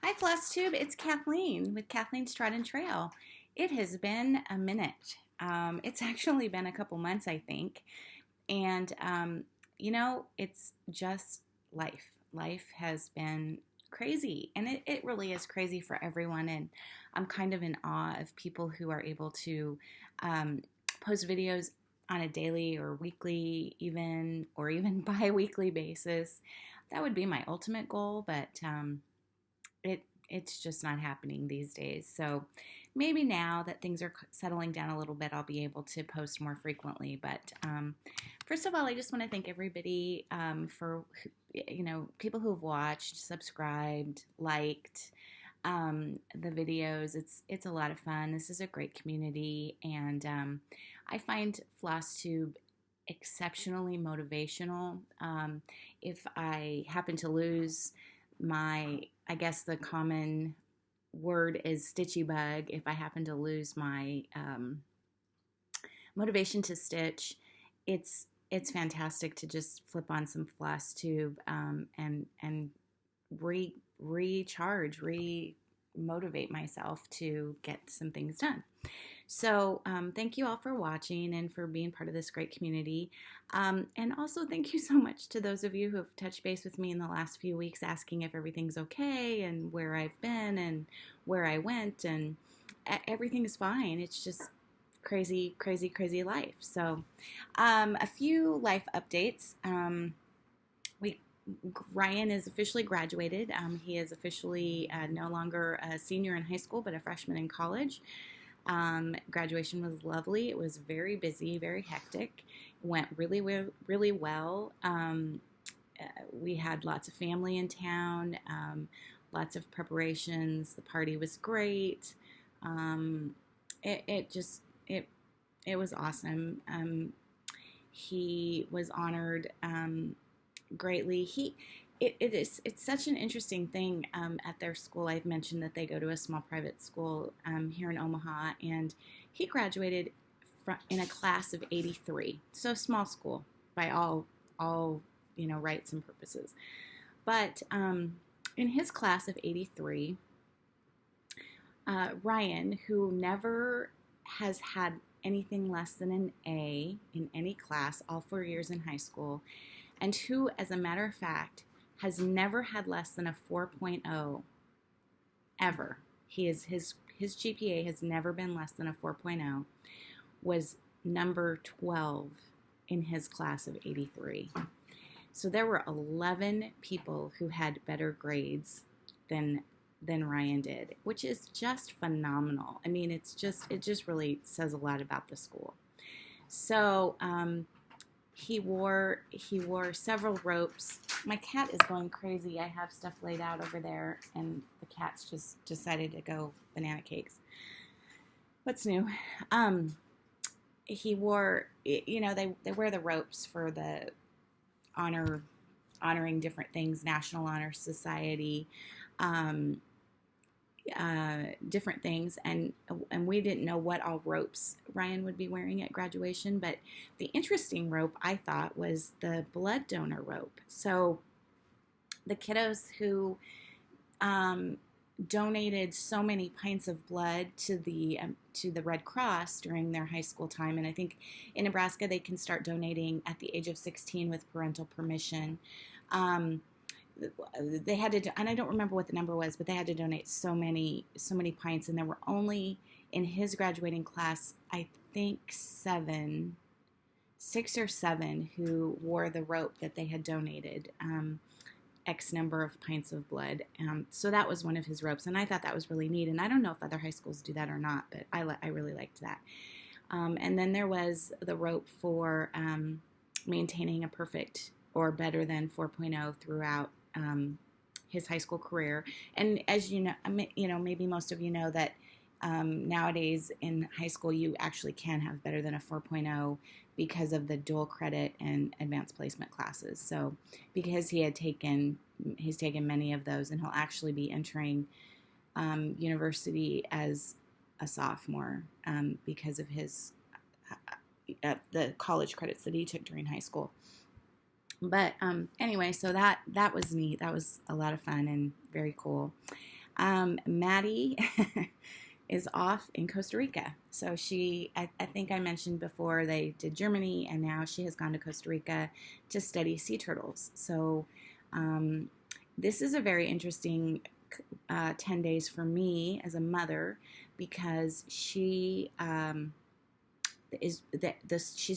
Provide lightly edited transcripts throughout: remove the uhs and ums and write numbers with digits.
Hi, Floss Tube. It's Kathleen with Kathleen's Trodden Trail. It has been a minute. It's actually been a couple months, I think. And, it's just life. Life has been crazy, and it really is crazy for everyone. And I'm kind of in awe of people who are able to um, post videos on a daily or weekly, or even bi-weekly basis. That would be my ultimate goal, but it's just not happening these days. So maybe now that things are settling down a little bit, I'll be able to post more frequently. But first of all, I just want to thank everybody for people who have watched, subscribed, liked the videos. It's a lot of fun. This is a great community, and I find FlossTube exceptionally motivational. If I happen to lose I guess the common word is stitchy bug. If I happen to lose my motivation to stitch, it's fantastic to just flip on some floss tube and recharge, motivate myself to get some things done. So thank you all for watching and for being part of this great community. And also thank you so much to those of you who have touched base with me in the last few weeks asking if everything's okay and where I've been and where I went. And everything's fine. It's just crazy, crazy, crazy life. So a few life updates. Ryan is officially graduated. He is officially no longer a senior in high school, but a freshman in college. Graduation was lovely. It was very busy, very hectic. It went really, really well. We had lots of family in town, lots of preparations. The party was great. It was awesome. He was honored greatly. It's such an interesting thing at their school. I've mentioned that they go to a small private school here in Omaha, and he graduated in a class of 83. So small school by all rights and purposes. But in his class of 83, Ryan, who never has had anything less than an A in any class all 4 years in high school, and who, as a matter of fact, has never had less than a 4.0 ever. His GPA has never been less than a 4.0, was number 12 in his class of 83. So there were 11 people who had better grades than Ryan did, which is just phenomenal. I mean, it just really says a lot about the school. So he wore several ropes. My cat is going crazy. I have stuff laid out over there, and the cat's just decided to go banana cakes. What's new? He wore, they wear the ropes for the honoring different things, National Honor Society, different things, and we didn't know what all ropes Ryan would be wearing at graduation, but the interesting rope I thought was the blood donor rope. So the kiddos who donated so many pints of blood to the Red Cross during their high school time, and I think in Nebraska they can start donating at the age of 16 with parental permission. They had to, and I don't remember what the number was, but they had to donate so many pints, and there were only in his graduating class, I think 6 or 7 who wore the rope that they had donated X number of pints of blood. So that was one of his ropes, and I thought that was really neat. And I don't know if other high schools do that or not, but I really liked that. And then there was the rope for maintaining a perfect or better than 4.0 throughout his high school career. And as you know, maybe most of you know that nowadays in high school you actually can have better than a 4.0 because of the dual credit and advanced placement classes. So because he's taken many of those, and he'll actually be entering university as a sophomore because of his the college credits that he took during high school. But anyway, so that was neat. That was a lot of fun and very cool. Maddie is off in Costa Rica. So I think I mentioned before, they did Germany, and now she has gone to Costa Rica to study sea turtles. So this is a very interesting 10 days for me as a mother, because she's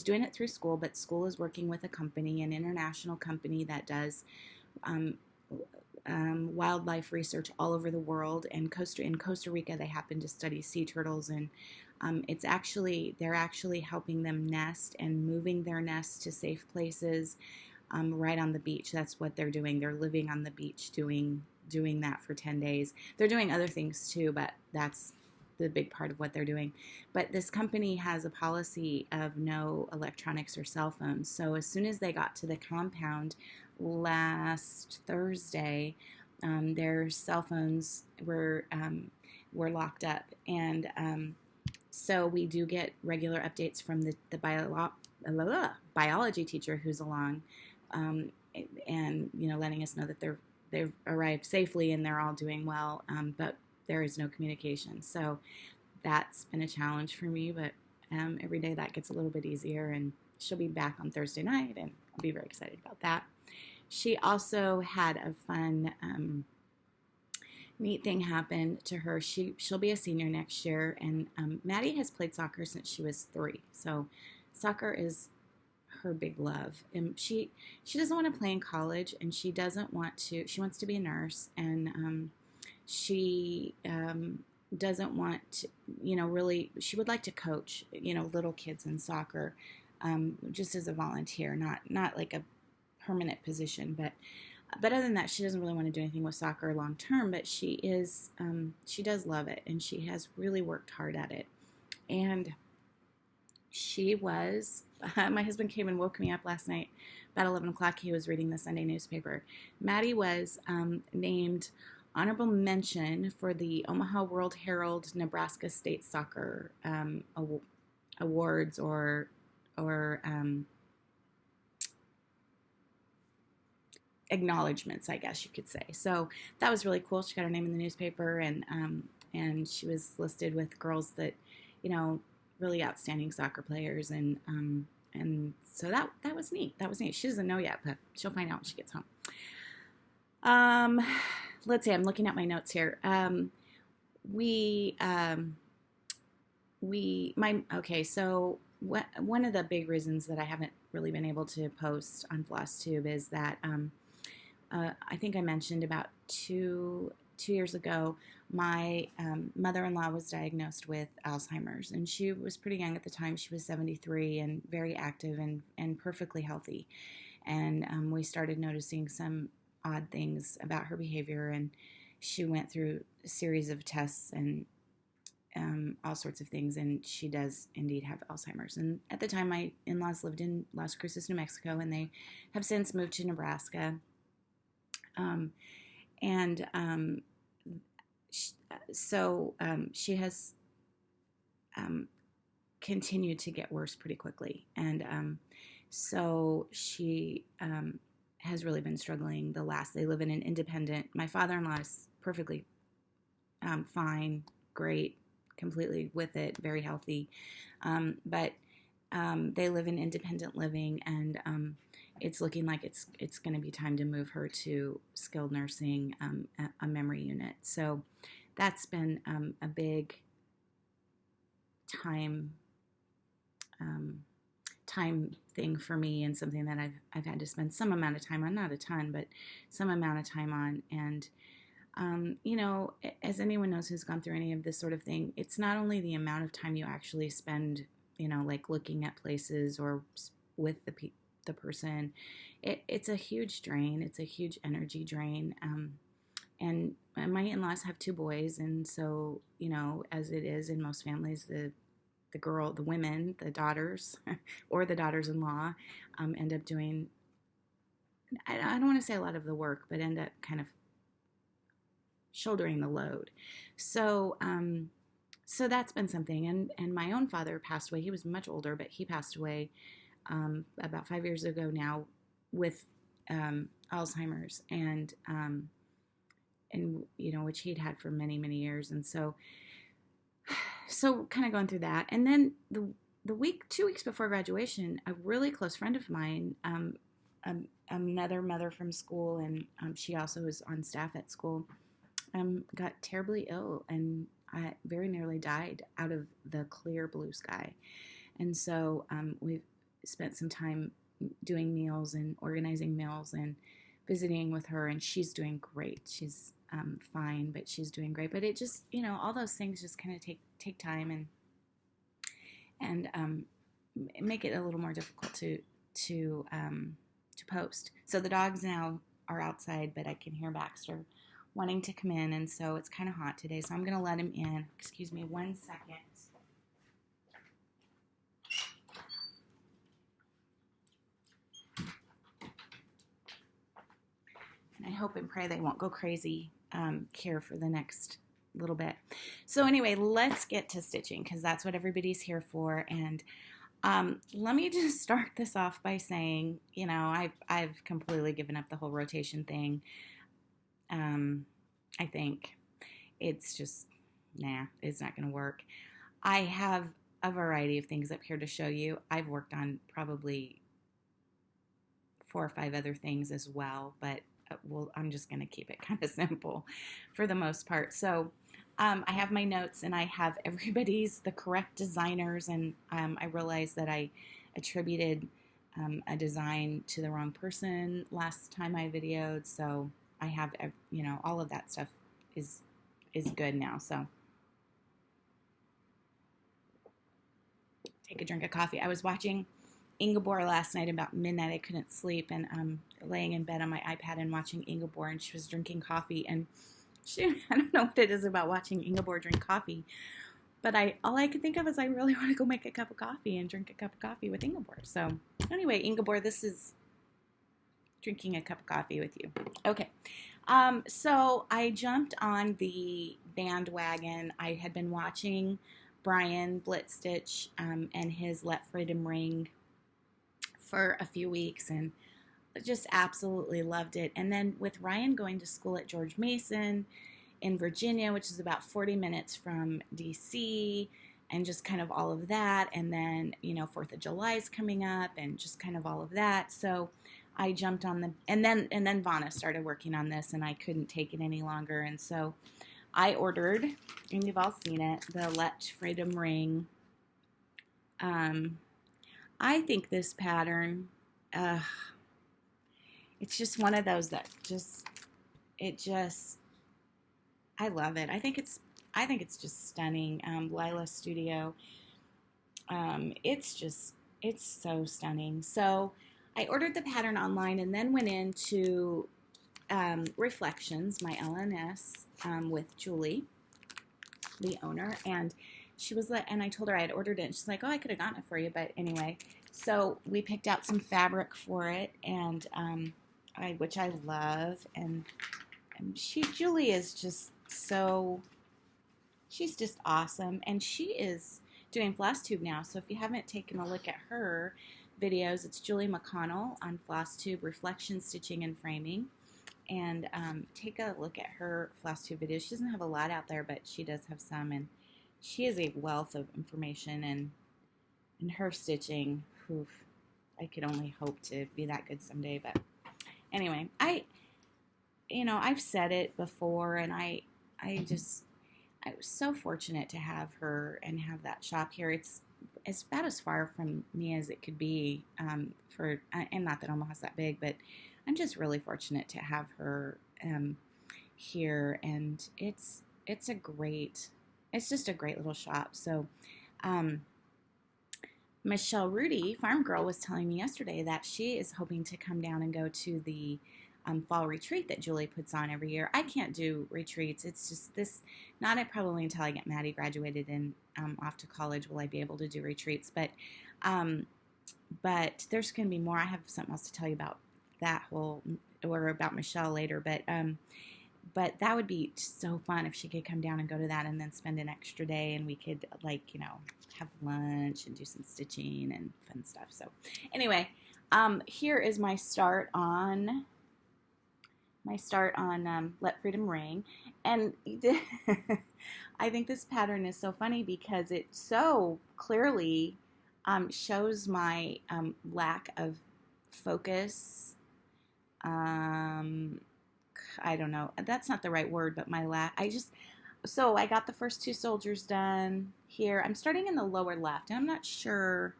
doing it through school, but school is working with a company, an international company that does um, wildlife research all over the world. And in Costa Rica, they happen to study sea turtles, and they're actually helping them nest and moving their nests to safe places right on the beach. That's what they're doing. They're living on the beach doing that for 10 days. They're doing other things too, but that's the big part of what they're doing. But this company has a policy of no electronics or cell phones. So as soon as they got to the compound last Thursday, their cell phones were locked up, and so we do get regular updates from the biology teacher who's along, and letting us know that they've arrived safely and they're all doing well, but there is no communication. So that's been a challenge for me, but every day that gets a little bit easier, and she'll be back on Thursday night, and I'll be very excited about that. She also had a fun, neat thing happen to her. She'll be a senior next year, and Maddie has played soccer since she was 3. So soccer is her big love. And she doesn't want to play in college, and she wants to be a nurse, and she doesn't want to, really, she would like to coach, little kids in soccer, just as a volunteer, not like a permanent position, but other than that, she doesn't really want to do anything with soccer long term. But she does love it, and she has really worked hard at it. And she was, my husband came and woke me up last night about 11 o'clock. He was reading the Sunday newspaper. Maddie was named honorable mention for the Omaha World Herald Nebraska State Soccer Awards, or acknowledgments, I guess you could say. So that was really cool. She got her name in the newspaper, and she was listed with girls that, really outstanding soccer players, and so that was neat. That was neat. She doesn't know yet, but she'll find out when she gets home. Let's see. I'm looking at my notes here. So one of the big reasons that I haven't really been able to post on FlossTube is that I think I mentioned about two years ago, my mother-in-law was diagnosed with Alzheimer's, and she was pretty young at the time. She was 73 and very active and perfectly healthy. And we started noticing some odd things about her behavior, and she went through a series of tests and all sorts of things, and she does indeed have Alzheimer's. And at the time, my in-laws lived in Las Cruces, New Mexico, and they have since moved to Nebraska. She has continued to get worse pretty quickly, and so she has really been struggling. They live in an independent. My father-in-law is perfectly fine, great, completely with it, very healthy, but they live in independent living, and it's looking like it's going to be time to move her to skilled nursing, a memory unit. So that's been a big time thing for me, and something that I've had to spend some amount of time on, not a ton, but some amount of time on. And as anyone knows who's gone through any of this sort of thing, it's not only the amount of time you actually spend, like looking at places or with the person. It's a huge drain. It's a huge energy drain. And my in-laws have 2 boys, and so, as it is in most families, the women, the daughters, or the daughters-in-law, end up doing, I don't want to say a lot of the work, but end up kind of shouldering the load. So that's been something. And my own father passed away. He was much older, but he passed away about 5 years ago now with Alzheimer's. And which he'd had for many, many years. And so kind of going through that. And then the week, 2 weeks before graduation, a really close friend of mine, another mother from school, and she also was on staff at school, got terribly ill and very nearly died out of the clear blue sky. And so we've spent some time doing meals and organizing meals and visiting with her, and she's doing great. She's fine, but she's doing great. But it just, all those things just kind of take time and make it a little more difficult to post. So the dogs now are outside, but I can hear Baxter wanting to come in, and so it's kind of hot today. So I'm going to let him in. Excuse me 1 second. And I hope and pray they won't go crazy here for the next little bit. So anyway, let's get to stitching, because that's what everybody's here for. And let me just start this off by saying, I've completely given up the whole rotation thing. I think it's just, it's not going to work. I have a variety of things up here to show you. I've worked on probably 4 or 5 other things as well, but I'm just going to keep it kind of simple for the most part. So I have my notes, and I have everybody's, the correct designers, and I realized that I attributed a design to the wrong person last time I videoed, so I have, all of that stuff is good now. So take a drink of coffee. I was watching Ingeborg last night about midnight. I couldn't sleep, and laying in bed on my iPad and watching Ingeborg, and she was drinking coffee, and I don't know what it is about watching Ingeborg drink coffee, but all I could think of is I really want to go make a cup of coffee and drink a cup of coffee with Ingeborg. So anyway, Ingeborg, this is drinking a cup of coffee with you. Okay. So I jumped on the bandwagon. I had been watching Brian Blitzstitch and his Let Freedom Ring for a few weeks, and just absolutely loved it. And then with Ryan going to school at George Mason in Virginia, which is about 40 minutes from DC, and just kind of all of that, and then 4th of July is coming up, and just kind of all of that. So I jumped on and then Vonna started working on this, and I couldn't take it any longer, and so I ordered, and you've all seen it, the Let Freedom Ring. I think this pattern, it's just one of those that I love it. I think it's just stunning. Lila Studio. It's so stunning. So I ordered the pattern online, and then went into Reflections, my LNS, with Julie, the owner, and she was like, and I told her I had ordered it, and she's like, oh, I could have gotten it for you, but anyway, so we picked out some fabric for it, and which I love, and Julie is just she's just awesome, and she is doing FlossTube now. So if you haven't taken a look at her videos, it's Julie McConnell on FlossTube, Reflection Stitching and Framing, and take a look at her FlossTube videos. She doesn't have a lot out there, but she does have some, and she is a wealth of information, and her stitching, oof, I could only hope to be that good someday. But anyway, I've said it before, and I was so fortunate to have her and have that shop here. It's about as far from me as it could be, and not that Omaha's that big, but I'm just really fortunate to have her here, and it's just a great little shop. So Michelle Rudy, Farm Girl, was telling me yesterday that she is hoping to come down and go to the fall retreat that Julie puts on every year. I can't do retreats. It's just not probably until I get Maddie graduated and off to college will I be able to do retreats. But there's going to be more. I have something else to tell you about or about Michelle later. But that would be so fun if she could come down and go to that and then spend an extra day, and we could have lunch and do some stitching and fun stuff. So anyway, here is my start on my start on Let Freedom Ring. And I think this pattern is so funny because it so clearly shows my lack of focus. I don't know. That's not the right word, but so I got the first 2 soldiers done here. I'm starting in the lower left, and I'm not sure.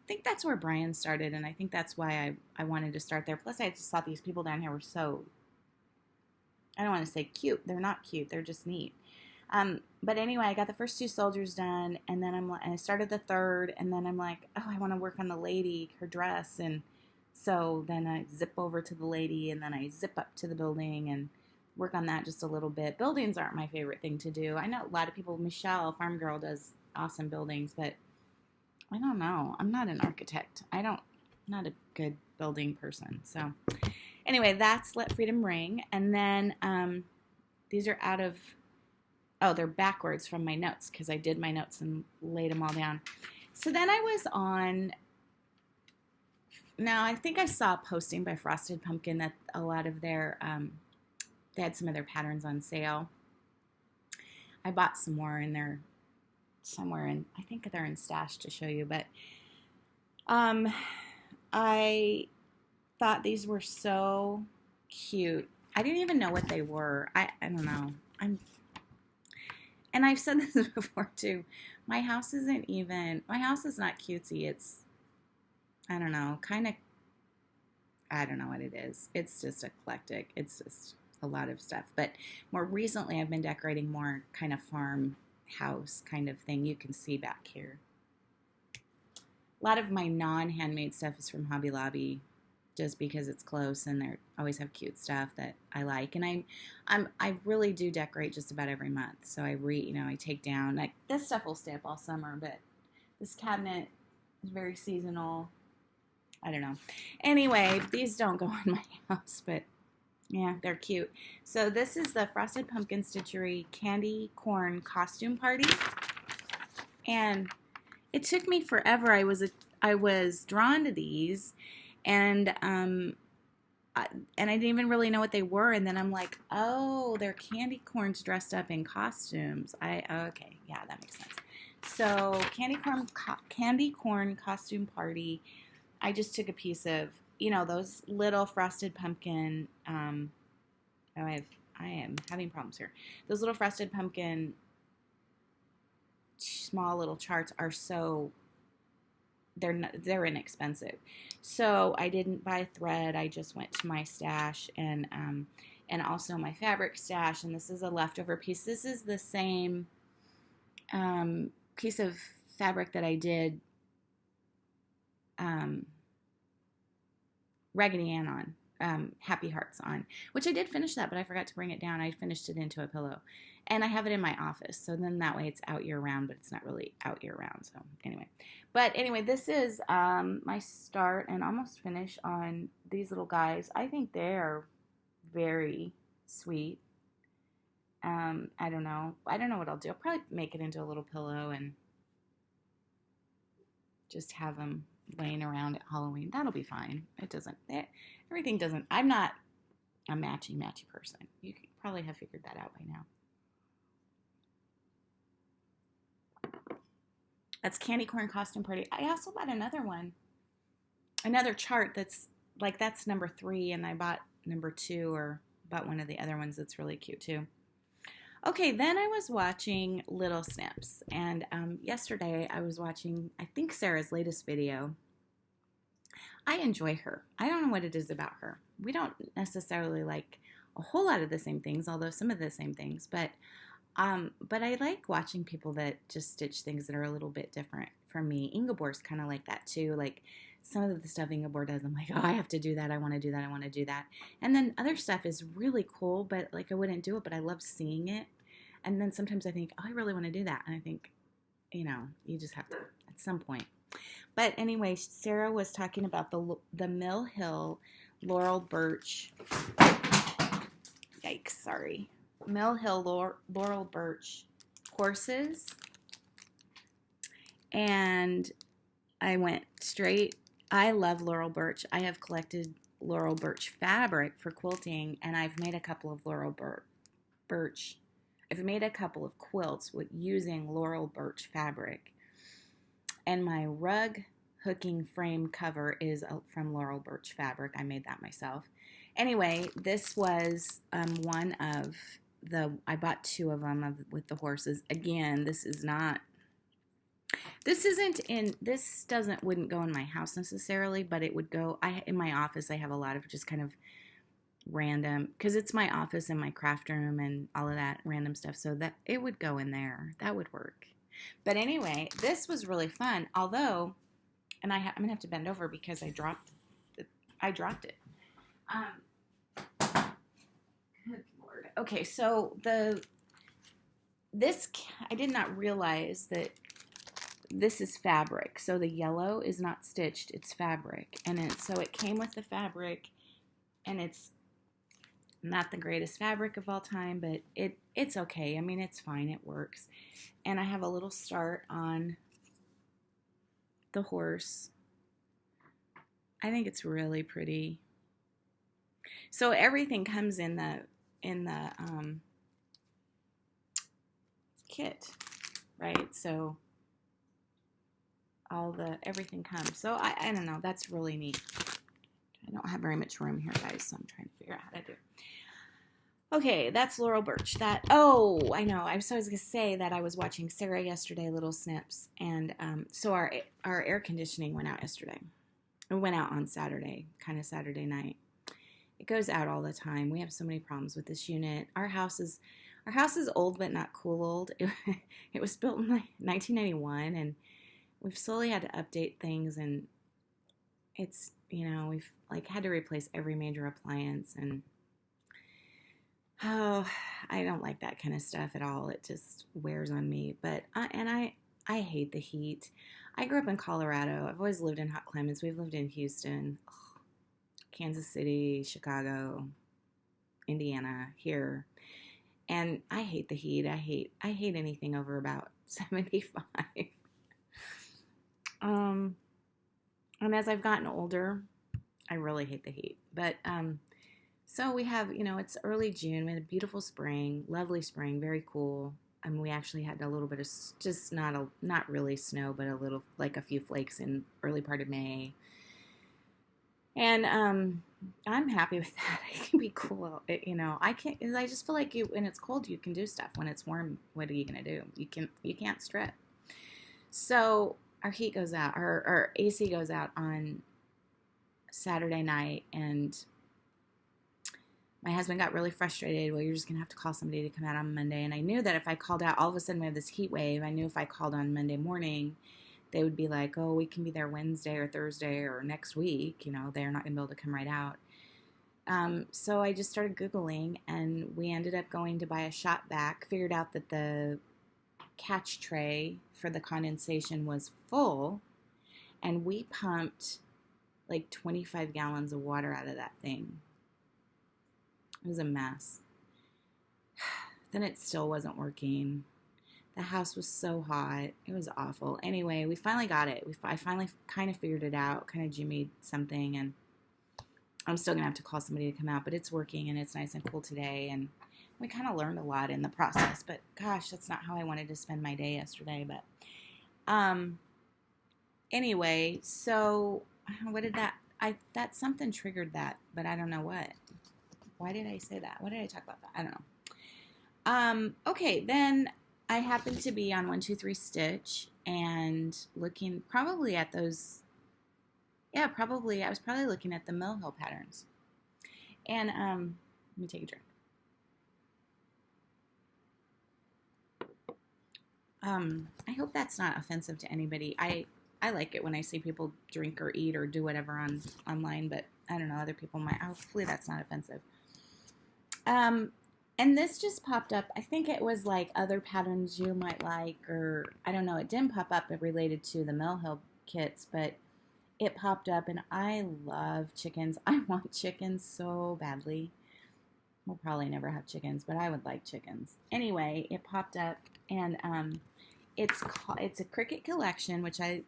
I think that's where Brian started, and I think that's why I wanted to start there. Plus, I just thought these people down here were so, I don't want to say cute. They're not cute. They're just neat. But anyway, I got the first 2 soldiers done, and then and I started the 3rd, and then I'm like, oh, I want to work on the lady, her dress, and so then I zip over to the lady, and then I zip up to the building and work on that just a little bit. Buildings aren't my favorite thing to do. I know a lot of people, Michelle, Farm Girl, does awesome buildings, but I don't know. I'm not an architect. I'm not a good building person. So anyway, that's Let Freedom Ring. And then these are they're backwards from my notes because I did my notes and laid them all down. So then I was on, now I think I saw a posting by Frosted Pumpkin that a lot of their, they had some of their patterns on sale. I bought some more in there somewhere, and I think they're in stash to show you, but I thought these were so cute. I didn't even know what they were. I don't know. And I've said this before too. My house is not cutesy. It's, I don't know, I don't know what it is. It's just eclectic. It's just a lot of stuff. But more recently, I've been decorating more kind of farmhouse kind of thing. You can see back here. A lot of my non-handmade stuff is from Hobby Lobby, just because it's close and they always have cute stuff that I like. And I really do decorate just about every month. So I take down, like, this stuff will stay up all summer, but this cabinet is very seasonal. I don't know. Anyway, these don't go in my house, but yeah, they're cute. So this is the Frosted Pumpkin Stitchery Candy Corn Costume Party. And it took me forever. I was drawn to these, and I didn't even really know what they were. And then I'm like, oh, they're candy corns dressed up in costumes. Okay, yeah, that makes sense. So candy corn costume party. I just took a piece of, those little Frosted Pumpkin. I am having problems here. Those little Frosted Pumpkin small little charts are so, they're inexpensive. So I didn't buy thread. I just went to my stash and also my fabric stash. And this is a leftover piece. This is the same piece of fabric that I did Raggedy Ann on, Happy Hearts on, which I did finish that, but I forgot to bring it down. I finished it into a pillow, and I have it in my office, so then that way it's out year round, but it's not really out year round. So anyway, this is my start and almost finish on these little guys. I think they are very sweet. I don't know what I'll do. I'll probably make it into a little pillow and just have them laying around at Halloween. That'll be fine. I'm not a matchy person. You could probably have figured that out by now. That's Candy Corn Costume Party. I also bought another chart that's number 3, and I bought number 2, or bought one of the other ones that's really cute too. Okay, then I was watching Little Snips, and yesterday I was watching, I think, Sarah's latest video. I enjoy her. I don't know what it is about her. We don't necessarily like a whole lot of the same things, although some of the same things, but I like watching people that just stitch things that are a little bit different from me. Ingeborg's kind of like that too. Like, some of the stuff Ingeborg does, I'm like, oh, I have to do that. I want to do that. I want to do that. And then other stuff is really cool, but like I wouldn't do it, but I love seeing it. And then sometimes I think, oh, I really want to do that. And I think, you just have to at some point. But anyway, Sarah was talking about the Mill Hill Laurel Birch. Yikes, sorry. Mill Hill Laurel Birch courses. And I went straight. I love Laurel Birch. I have collected Laurel Birch fabric for quilting, and I've made a couple of Birch. I've made a couple of quilts using Laurel Birch fabric. And my rug hooking frame cover is from Laurel Birch fabric. I made that myself. Anyway, this was one of I bought 2 of them with the horses. Again, this wouldn't go in my house necessarily, but it would go, in my office I have a lot of just kind of random, because it's my office and my craft room and all of that random stuff, so that it would go in there. That would work. But anyway, this was really fun, although, and I'm going to have to bend over because I dropped it. Good Lord. Okay, so I did not realize that this is fabric. So the yellow is not stitched, it's fabric. And so it came with the fabric, and it's not the greatest fabric of all time, but it's okay. I mean, it's fine, it works. And I have a little start on the horse. I think it's really pretty. So everything comes in the kit, right? So everything comes. So I don't know, that's really neat. I don't have very much room here, guys, so I'm trying to figure out how to do. Okay, that's Laurel Birch. I know. I was going to say that I was watching Sarah yesterday, Little Snips, and so our air conditioning went out yesterday. It went out on Saturday, kind of Saturday night. It goes out all the time. We have so many problems with this unit. Our house is old, but not cool old. It was built in 1991, and we've slowly had to update things, and it's, we've had to replace every major appliance, and I don't like that kind of stuff at all. It just wears on me. But I hate the heat. I grew up in Colorado. I've always lived in hot climates. We've lived in Houston, Kansas City, Chicago, Indiana, here. And I hate the heat. I hate anything over about 75. And as I've gotten older, I really hate the heat. But so we have, it's early June. We had a beautiful spring, lovely spring, very cool. We actually had a little bit of just not really snow, but a little, like a few flakes in early part of May. And I'm happy with that. It can be cool. I just feel like when it's cold, you can do stuff. When it's warm, what are you going to do? You can't strip. So our heat goes out, our AC goes out on Saturday night, and my husband got really frustrated. Well, you're just going to have to call somebody to come out on Monday. And I knew that if I called out, all of a sudden we have this heat wave. I knew if I called on Monday morning, they would be like, oh, we can be there Wednesday or Thursday or next week. They're not going to be able to come right out. So I just started Googling, and we ended up going to buy a shop vac, figured out that the catch tray for the condensation was full, and we pumped like 25 gallons of water out of that thing. It was a mess. Then it still wasn't working. The house was so hot. It was awful. Anyway, we finally got it. I finally kind of figured it out, kind of jimmied something, and I'm still going to have to call somebody to come out, but it's working, and it's nice and cool today, and we kind of learned a lot in the process, but gosh, that's not how I wanted to spend my day yesterday. But anyway, so what did that something triggered that, but I don't know what. Why did I say that? Why did I talk about that? I don't know. Okay, then I happened to be on 1-2-3 Stitch and looking probably at those. Yeah, probably. I was probably looking at the Mill Hill patterns. And let me take a drink. I hope that's not offensive to anybody. I like it when I see people drink or eat or do whatever online, but I don't know, other people might. Hopefully that's not offensive. And this just popped up. I think it was like other patterns you might like, or I don't know. It didn't pop up related to the Mill Hill kits, but it popped up, and I love chickens. I want chickens so badly. We'll probably never have chickens, but I would like chickens. Anyway, it popped up, and it's a Cricut collection, which I've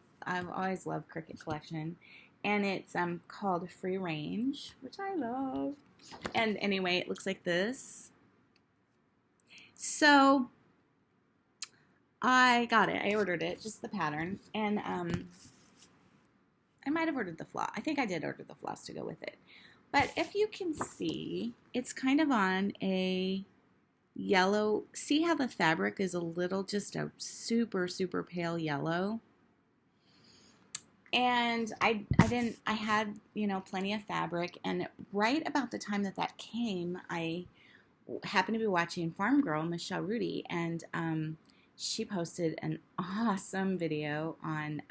always loved Cricut collection, and it's called Free Range, which I love. And anyway, it looks like this. So I got it. I ordered it, just the pattern, and I might have ordered the floss. I think I did order the floss to go with it. But if you can see, it's kind of on a yellow. See how the fabric is a little, just a super, super pale yellow? And I had, plenty of fabric. And right about the time that came, I happened to be watching Farm Girl, Michelle Rudy, and she posted an awesome video on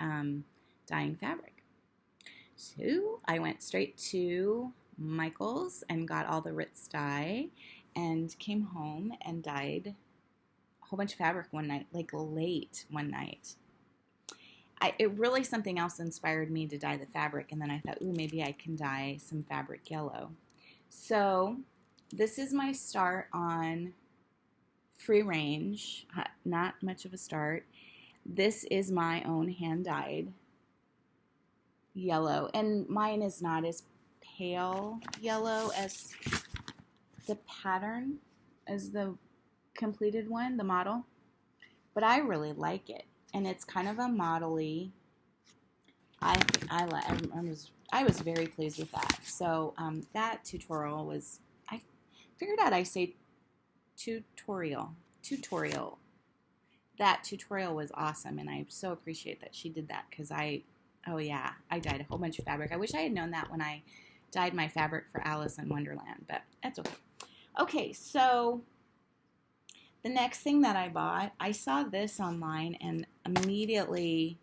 dyeing fabric. So I went straight to Michael's and got all the Ritz dye and came home and dyed a whole bunch of fabric one night, like late one night. It really, something else inspired me to dye the fabric, and then I thought, ooh, maybe I can dye some fabric yellow. So this is my start on Free Range. Not much of a start. This is my own hand-dyed yellow, and mine is not as pale yellow as the pattern, as the completed one, the model, but I really like it, and it's kind of a model-y. I was very pleased with that. So that tutorial was, I figured out I say tutorial. That tutorial was awesome, and I so appreciate that she did that, because I dyed a whole bunch of fabric. I wish I had known that when I dyed my fabric for Alice in Wonderland, but that's okay. Okay, so the next thing that I bought, I saw this online and immediately,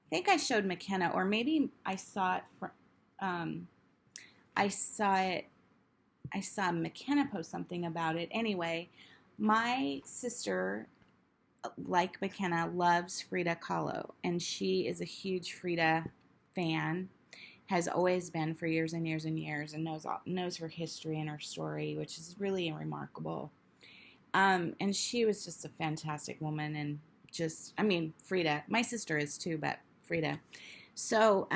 I think I showed McKenna, or maybe I saw it from, I saw McKenna post something about it. Anyway, my sister, like McKenna, loves Frida Kahlo, and she is a huge Frida fan, has always been for years and years and years, and knows her history and her story, which is really remarkable. And she was just a fantastic woman, and just, Frida, my sister is too, but Frida. So,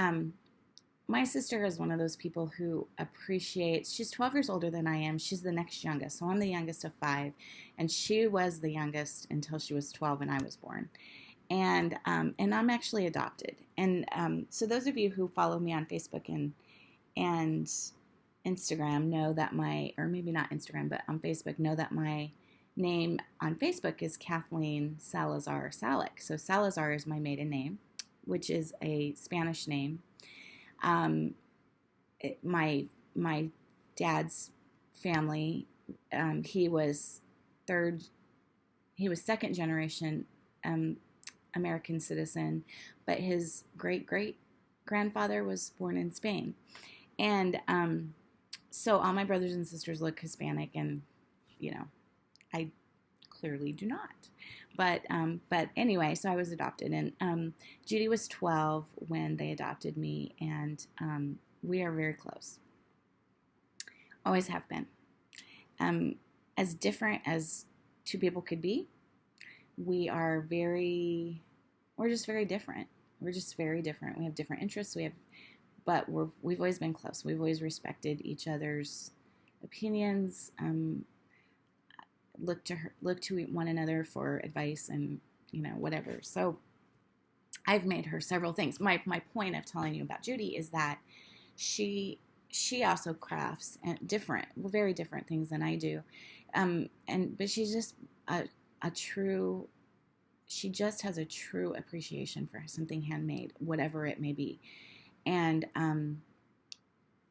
my sister is one of those people who appreciates, she's 12 years older than I am. She's the next youngest. So I'm the youngest of 5, and she was the youngest until she was 12 and I was born. And I'm actually adopted. And so those of you who follow me on Facebook and Instagram know that or maybe not Instagram, but on Facebook, know that my name on Facebook is Kathleen Salazar Salek. So Salazar is my maiden name, which is a Spanish name. My dad's family, he was second generation American citizen, but his great-great-grandfather was born in Spain. And so all my brothers and sisters look Hispanic, and, I clearly do not. But anyway, so I was adopted, and Judy was 12 when they adopted me, and we are very close. Always have been. As different as two people could be, we're just very different. We're just very different. We have different interests. But we've always been close. We've always respected each other's opinions. Look to one another for advice, and whatever. So I've made her several things. My point of telling you about Judy is that she also crafts and very different things than I do, but she's just she just has a true appreciation for something handmade, whatever it may be. And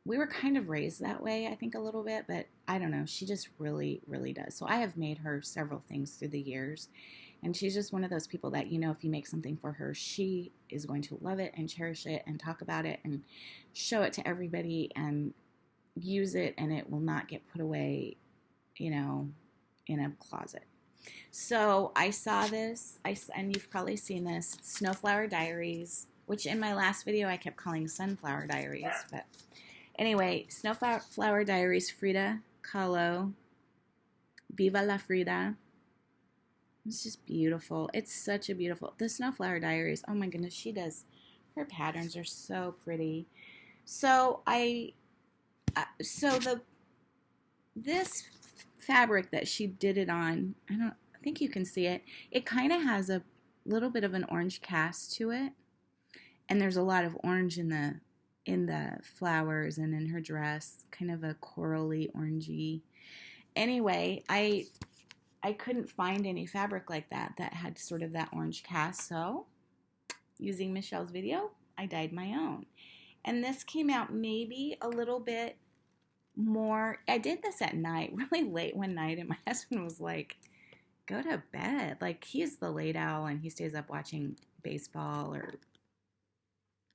we were kind of raised that way, I think, a little bit, but I don't know. She just really, really does. So I have made her several things through the years, and she's just one of those people that, if you make something for her, she is going to love it and cherish it and talk about it and show it to everybody and use it, and it will not get put away, in a closet. So I saw this, and you've probably seen this. It's Snowflower Diaries, which in my last video I kept calling Sunflower Diaries, but anyway, Snowflower Diaries, Frida Kahlo, Viva la Frida. It's just beautiful. It's such a beautiful, the Snowflower Diaries, oh my goodness, she does Her patterns are so pretty. So this fabric that she did it on, I think you can see it. It kind of has a little bit of an orange cast to it, and there's a lot of orange in the flowers and in her dress, kind of a corally orangey. Anyway, I couldn't find any fabric like that had sort of that orange cast, so using Michelle's video, I dyed my own. And this came out maybe a little bit more. I did this at night, really late one night, and my husband was like, go to bed. Like, he's the late owl and he stays up watching baseball or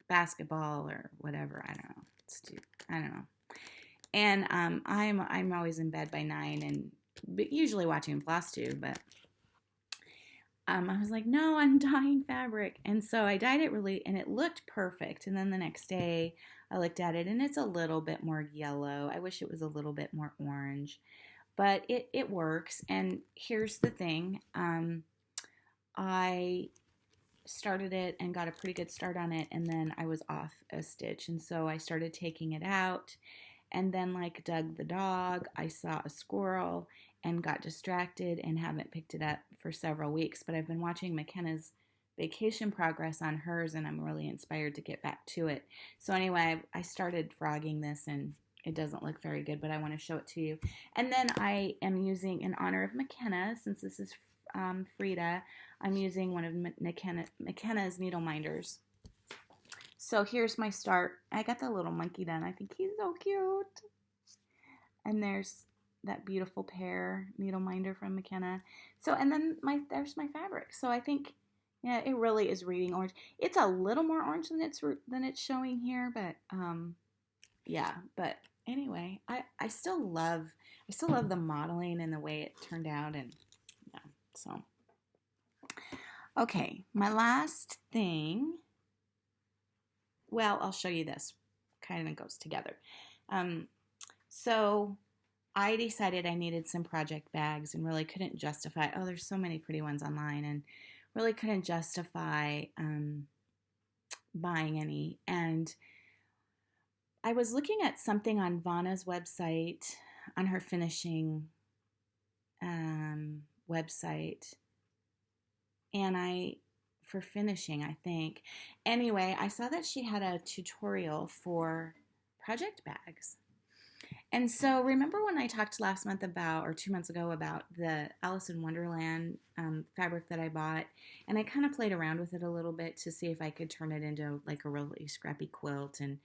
basketball or whatever. I don't know. I don't know. And I'm always in bed by 9 and usually watching Floss too, but I was like, no, I'm dyeing fabric. And so I dyed it really, and it looked perfect. And then the next day I looked at it and it's a little bit more yellow. I wish it was a little bit more orange, but it works. And here's the thing. I started it and got a pretty good start on it, and then I was off a stitch. And so I started taking it out, and then like Doug the dog, I saw a squirrel and got distracted and haven't picked it up for several weeks. But I've been watching McKenna's vacation progress on hers, and I'm really inspired to get back to it. So anyway, I started frogging this, and it doesn't look very good, but I want to show it to you. And then I am using, in honor of McKenna, since this is Frida, I'm using one of McKenna's needle minders. So here's my start. I got the little monkey done. I think he's so cute. And there's that beautiful pear needle minder from McKenna. So, and then there's my fabric. So I think, yeah, it really is reading orange. It's a little more orange than it's showing here, but yeah. But anyway, I still love the modeling and the way it turned out, and yeah. So okay, my last thing. Well, I'll show you this. Kind of goes together. So I decided I needed some project bags and really couldn't justify, oh, there's so many pretty ones online, and really couldn't justify buying any. And I was looking at something on Vanna's website, on her finishing website, and for finishing, I think. Anyway, I saw that she had a tutorial for project bags. And so remember when I talked last month about, or 2 months ago, about the Alice in Wonderland fabric that I bought, and I kind of played around with it a little bit to see if I could turn it into like a really scrappy quilt, and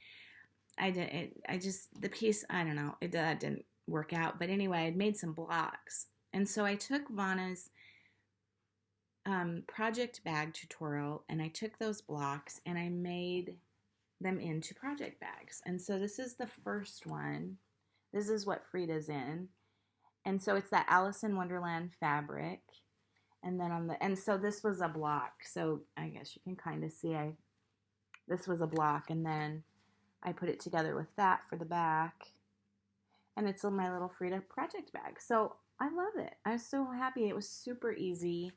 the piece, I don't know, that didn't work out. But anyway, I'd made some blocks, and so I took Vanna's project bag tutorial, and I took those blocks and I made them into project bags. And so this is the first one. This is what Frida's in. And so it's that Alice in Wonderland fabric. And then and so this was a block. So I guess you can kind of see this was a block, and then I put it together with that for the back. And it's in my little Frida project bag. So I love it. I was so happy. It was super easy.